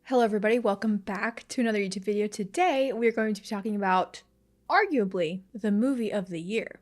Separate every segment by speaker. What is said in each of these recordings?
Speaker 1: Hello everybody, welcome back to another YouTube video. Today we are going to be talking about arguably the movie of the year.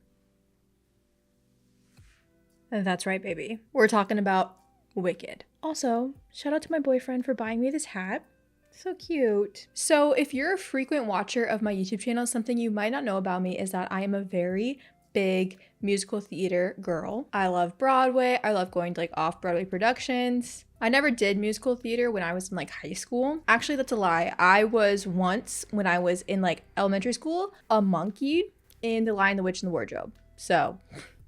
Speaker 1: And that's right, baby. We're talking about Wicked. Also, shout out to my boyfriend for buying me this hat. So cute. So if you're a frequent watcher of my YouTube channel, something you might not know about me is that I am a very big musical theater girl. I love Broadway. I love going to like off-Broadway productions. I never did musical theater when I was in like high school. Actually, that's a lie. I was once, when I was in like elementary school, a monkey in The Lion, the Witch, and the Wardrobe. So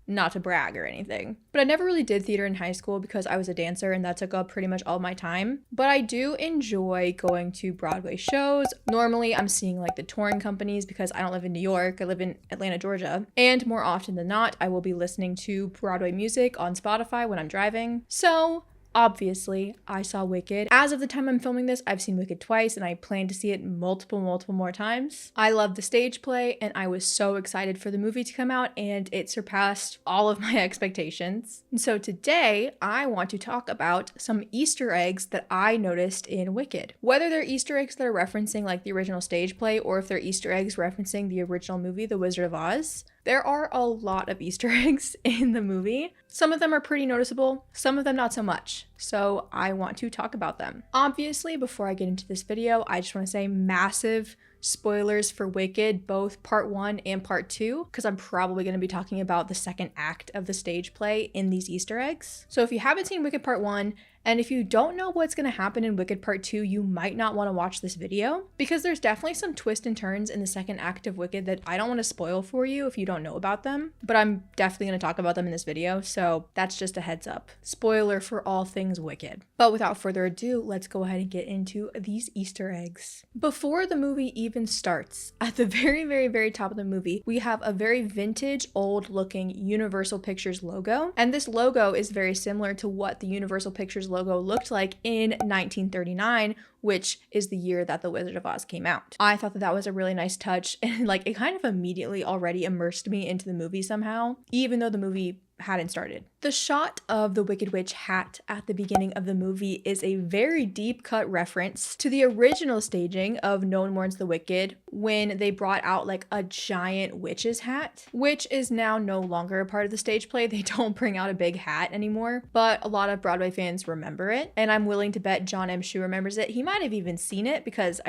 Speaker 1: not to brag or anything. But I never really did theater in high school because I was a dancer and that took up pretty much all my time. But I do enjoy going to Broadway shows. Normally I'm seeing like the touring companies because I don't live in New York, I live in Atlanta, Georgia. And more often than not, I will be listening to Broadway music on Spotify when I'm driving. So obviously, I saw Wicked. As of the time I'm filming this, I've seen Wicked twice and I plan to see it multiple more times. I love the stage play and I was so excited for the movie to come out and it surpassed all of my expectations. And so today, I want to talk about some Easter eggs that I noticed in Wicked. Whether they're Easter eggs that are referencing like the original stage play or if they're Easter eggs referencing the original movie, The Wizard of Oz. There are a lot of Easter eggs in the movie. Some of them are pretty noticeable, some of them not so much. So I want to talk about them. Obviously, before I get into this video, I just want to say massive spoilers for Wicked, both part 1 and part 2, because I'm probably going to be talking about the second act of the stage play in these Easter eggs. So if you haven't seen Wicked part 1, and if you don't know what's going to happen in Wicked Part 2, you might not want to watch this video because there's definitely some twists and turns in the second act of Wicked that I don't want to spoil for you if you don't know about them, but I'm definitely going to talk about them in this video, so that's just a heads up. Spoiler for all things Wicked. But without further ado, let's go ahead and get into these Easter eggs. Before the movie even starts, at the very top of the movie, we have a very vintage, old-looking Universal Pictures logo, and this logo is very similar to what the Universal Pictures logo looked like in 1939, which is the year that The Wizard of Oz came out. I thought that that was a really nice touch and like it kind of immediately already immersed me into the movie somehow, even though the movie hadn't started. The shot of the Wicked Witch hat at the beginning of the movie is a very deep cut reference to the original staging of No One Mourns the Wicked when they brought out like a giant witch's hat, which is now no longer a part of the stage play. They don't bring out a big hat anymore, but a lot of Broadway fans remember it, and I'm willing to bet John M. Chu remembers it. He might have even seen it because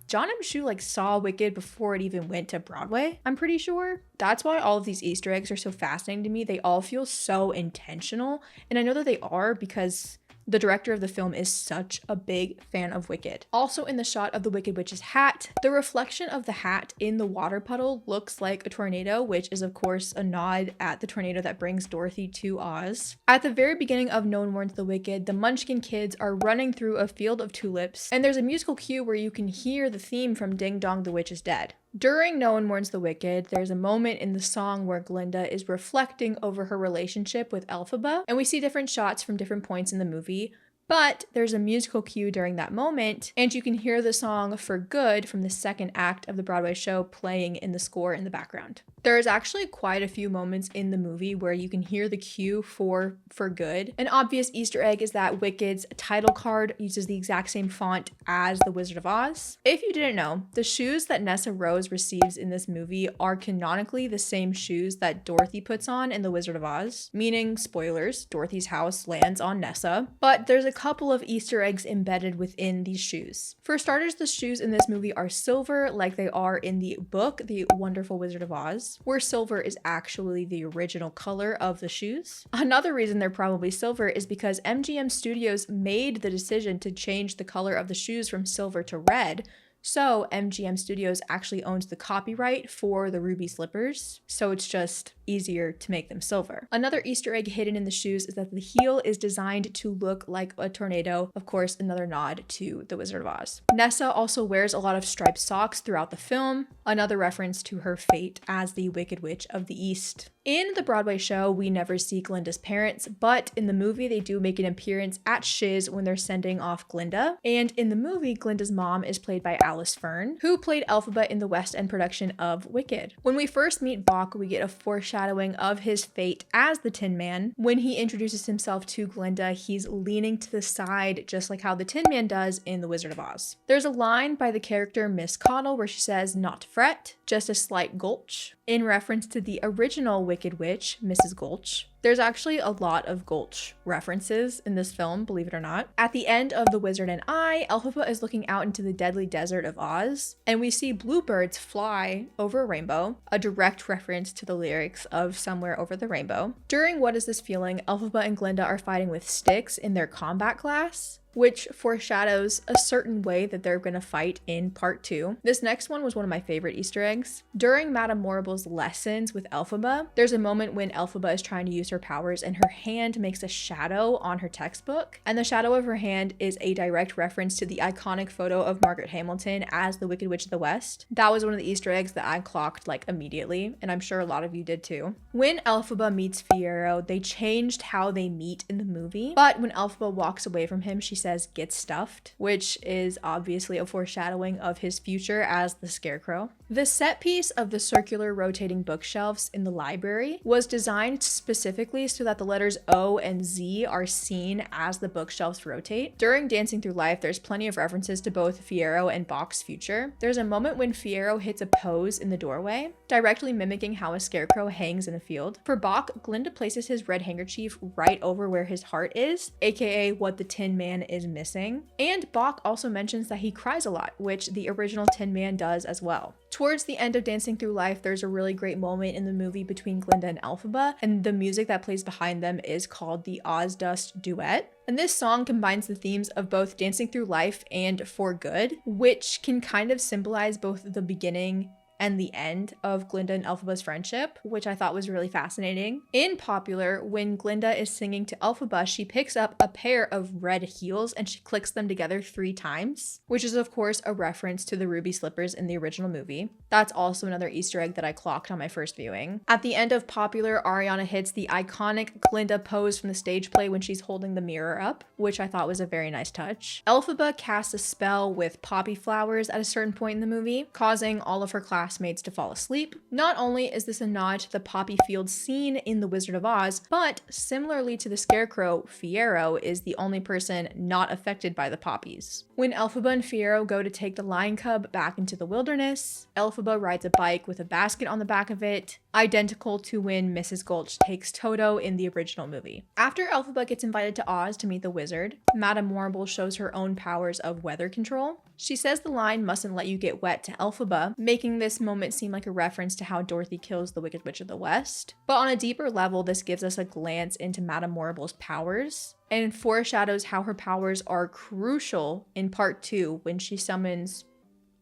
Speaker 1: John M. Chu like saw Wicked before it even went to Broadway, I'm pretty sure. That's why all of these Easter eggs are so fascinating to me. They all feel so intentional, and I know that they are because the director of the film is such a big fan of Wicked. Also in the shot of the Wicked Witch's hat, the reflection of the hat in the water puddle looks like a tornado, which is of course a nod at the tornado that brings Dorothy to Oz. At the very beginning of No One Mourns the Wicked, the Munchkin kids are running through a field of tulips, and there's a musical cue where you can hear the theme from Ding Dong the Witch is Dead. During No One Mourns the Wicked, there's a moment in the song where Glinda is reflecting over her relationship with Elphaba, and we see different shots from different points in the movie, but there's a musical cue during that moment, and you can hear the song For Good from the second act of the Broadway show playing in the score in the background. There is actually quite a few moments in the movie where you can hear the cue for Good. An obvious Easter egg is that Wicked's title card uses the exact same font as The Wizard of Oz. If you didn't know, the shoes that Nessa Rose receives in this movie are canonically the same shoes that Dorothy puts on in The Wizard of Oz, meaning, spoilers, Dorothy's house lands on Nessa. But there's a couple of Easter eggs embedded within these shoes. For starters, the shoes in this movie are silver like they are in the book, The Wonderful Wizard of Oz, where silver is actually the original color of the shoes. Another reason they're probably silver is because MGM Studios made the decision to change the color of the shoes from silver to red, so MGM Studios actually owns the copyright for the ruby slippers, so it's just easier to make them silver. Another Easter egg hidden in the shoes is that the heel is designed to look like a tornado, of course another nod to The Wizard of Oz. Nessa also wears a lot of striped socks throughout the film, another reference to her fate as the Wicked Witch of the East. In the Broadway show, we never see Glinda's parents, but in the movie, they do make an appearance at Shiz when they're sending off Glinda. And in the movie, Glinda's mom is played by Alice Fern, who played Elphaba in the West End production of Wicked. When we first meet Boq, we get a foreshadowing of his fate as the Tin Man. When he introduces himself to Glinda, he's leaning to the side, just like how the Tin Man does in The Wizard of Oz. There's a line by the character Miss Cottle where she says, "Not to fret, just a slight gulch," in reference to the original Wicked Witch, Mrs. Gulch. There's actually a lot of Gulch references in this film, believe it or not. At the end of The Wizard and I, Elphaba is looking out into the deadly desert of Oz, and we see bluebirds fly over a rainbow, a direct reference to the lyrics of Somewhere Over the Rainbow. During What Is This Feeling, Elphaba and Glinda are fighting with sticks in their combat class, which foreshadows a certain way that they're going to fight in part 2. This next one was one of my favorite Easter eggs. During Madame Morrible's lessons with Elphaba, there's a moment when Elphaba is trying to use her powers and her hand makes a shadow on her textbook, and the shadow of her hand is a direct reference to the iconic photo of Margaret Hamilton as the Wicked Witch of the West. That was one of the Easter eggs that I clocked like immediately, and I'm sure a lot of you did too. When Elphaba meets Fiyero, they changed how they meet in the movie, but when Elphaba walks away from him, she says, "Get stuffed," which is obviously a foreshadowing of his future as the Scarecrow. The set piece of the circular rotating bookshelves in the library was designed specifically so that the letters O and Z are seen as the bookshelves rotate. During Dancing Through Life, there's plenty of references to both Fiyero and Boq's future. There's a moment when Fiyero hits a pose in the doorway, directly mimicking how a scarecrow hangs in a field. For Boq, Glinda places his red handkerchief right over where his heart is, aka what the Tin Man is missing. And Boq also mentions that he cries a lot, which the original Tin Man does as well. Towards the end of Dancing Through Life, there's a really great moment in the movie between Glinda and Elphaba, and the music that plays behind them is called the Ozdust Duet. And this song combines the themes of both Dancing Through Life and For Good, which can kind of symbolize both the beginning and the end of Glinda and Elphaba's friendship, which I thought was really fascinating. In Popular, when Glinda is singing to Elphaba, she picks up a pair of red heels and she clicks them together 3 times, which is of course a reference to the ruby slippers in the original movie. That's also another Easter egg that I clocked on my first viewing. At the end of Popular, Ariana hits the iconic Glinda pose from the stage play when she's holding the mirror up, which I thought was a very nice touch. Elphaba casts a spell with poppy flowers at a certain point in the movie, causing all of her classmates to fall asleep. Not only is this a nod to the poppy field scene in The Wizard of Oz, but similarly to the Scarecrow, Fiyero is the only person not affected by the poppies. When Elphaba and Fiyero go to take the lion cub back into the wilderness, Elphaba rides a bike with a basket on the back of it, identical to when Mrs. Gulch takes Toto in the original movie. After Elphaba gets invited to Oz to meet the wizard, Madame Morrible shows her own powers of weather control. She says the line "mustn't let you get wet" to Elphaba, making this moment seem like a reference to how Dorothy kills the Wicked Witch of the West. But on a deeper level, this gives us a glance into Madame Morrible's powers and foreshadows how her powers are crucial in part 2 when she summons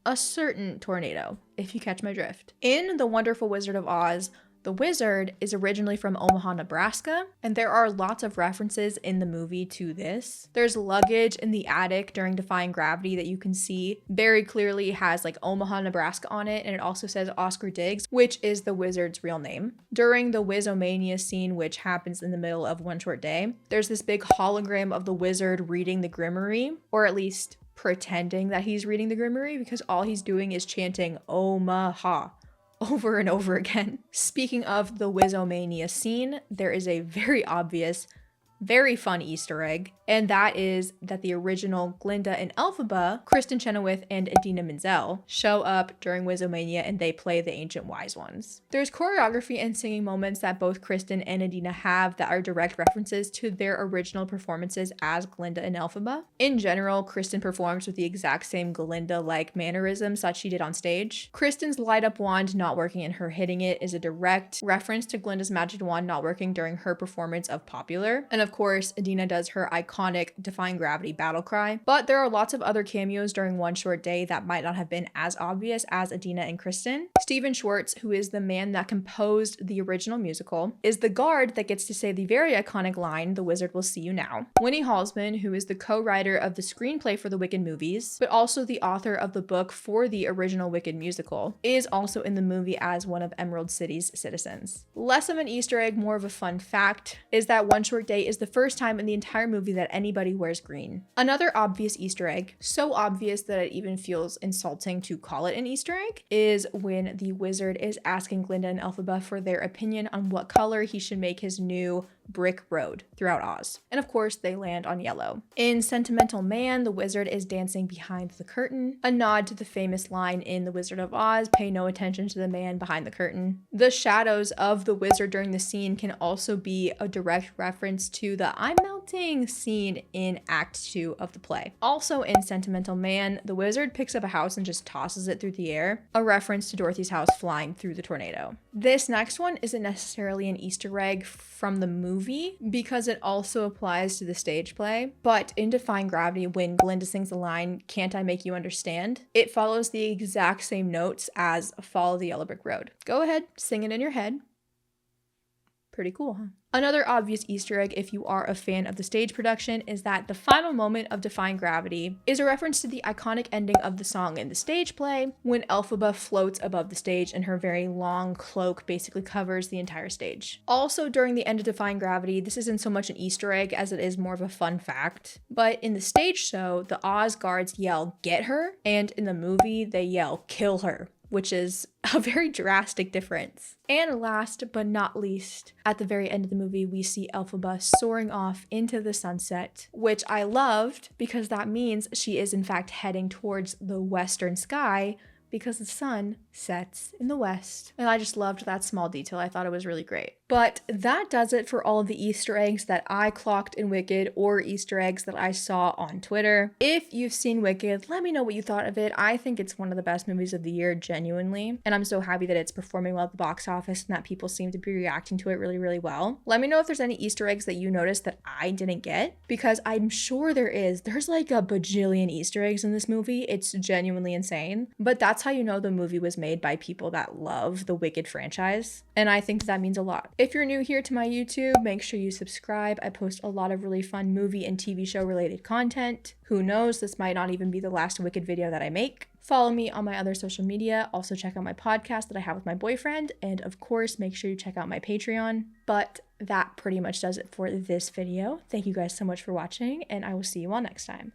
Speaker 1: a certain tornado, if you catch my drift. In The Wonderful Wizard of Oz, the wizard is originally from Omaha, Nebraska, and there are lots of references in the movie to this. There's luggage in the attic during Defying Gravity that you can see very clearly has like Omaha, Nebraska on it, and it also says Oscar Diggs, which is the wizard's real name. During the Wizomania scene, which happens in the middle of One Short Day, there's this big hologram of the wizard reading the Grimoire, or at least pretending that he's reading the Grimoire, because all he's doing is chanting Omaha over and over again. Speaking of the Wizomania scene, there is a very obvious, very fun Easter egg, and that is that the original Glinda and Elphaba, Kristen Chenoweth and Idina Menzel, show up during Wizomania and they play the Ancient Wise Ones. There's choreography and singing moments that both Kristen and Idina have that are direct references to their original performances as Glinda and Elphaba. In general, Kristen performs with the exact same Glinda-like mannerisms that she did on stage. Kristen's light-up wand not working and her hitting it is a direct reference to Glinda's magic wand not working during her performance of Popular. And of course, Adina does her iconic Defying Gravity battle cry. But there are lots of other cameos during One Short Day that might not have been as obvious as Adina and Kristen. Stephen Schwartz, who is the man that composed the original musical, is the guard that gets to say the very iconic line, "The wizard will see you now." Winnie Halsman, who is the co-writer of the screenplay for the Wicked movies, but also the author of the book for the original Wicked musical, is also in the movie as one of Emerald City's citizens. Less of an Easter egg, more of a fun fact, is that One Short Day is the first time in the entire movie that anybody wears green. Another obvious Easter egg, so obvious that it even feels insulting to call it an Easter egg, is when the wizard is asking Glinda and Elphaba for their opinion on what color he should make his new brick road throughout Oz. And of course, they land on yellow. In Sentimental Man, the wizard is dancing behind the curtain, a nod to the famous line in The Wizard of Oz, "Pay no attention to the man behind the curtain." The shadows of the wizard during the scene can also be a direct reference to the "I'm melting" scene in Act 2 of the play. Also in Sentimental Man, the wizard picks up a house and just tosses it through the air, a reference to Dorothy's house flying through the tornado. This next one isn't necessarily an Easter egg from the movie because it also applies to the stage play, but in Defying Gravity, when Glinda sings the line, "Can't I make you understand?" it follows the exact same notes as "Follow the Yellow Brick Road." Go ahead, sing it in your head. Pretty cool, huh? Another obvious Easter egg, if you are a fan of the stage production, is that the final moment of Defying Gravity is a reference to the iconic ending of the song in the stage play, when Elphaba floats above the stage and her very long cloak basically covers the entire stage. Also, during the end of Defying Gravity, this isn't so much an Easter egg as it is more of a fun fact, but in the stage show, the Oz guards yell, "Get her," and in the movie, they yell, "Kill her," which is a very drastic difference. And last but not least, at the very end of the movie, we see Elphaba soaring off into the sunset, which I loved because that means she is in fact heading towards the western sky because the sun sets in the west. And I just loved that small detail. I thought it was really great. But that does it for all of the Easter eggs that I clocked in Wicked or Easter eggs that I saw on Twitter. If you've seen Wicked, let me know what you thought of it. I think it's one of the best movies of the year, genuinely. And I'm so happy that it's performing well at the box office and that people seem to be reacting to it really, really well. Let me know if there's any Easter eggs that you noticed that I didn't get, because I'm sure there is. There's like a bajillion Easter eggs in this movie. It's genuinely insane. But that's how you know the movie was made by people that love the Wicked franchise. And I think that means a lot. If you're new here to my YouTube, make sure you subscribe. I post a lot of really fun movie and TV show related content. Who knows, this might not even be the last Wicked video that I make. Follow me on my other social media. Also check out my podcast that I have with my boyfriend. And of course, make sure you check out my Patreon. But that pretty much does it for this video. Thank you guys so much for watching, and I will see you all next time.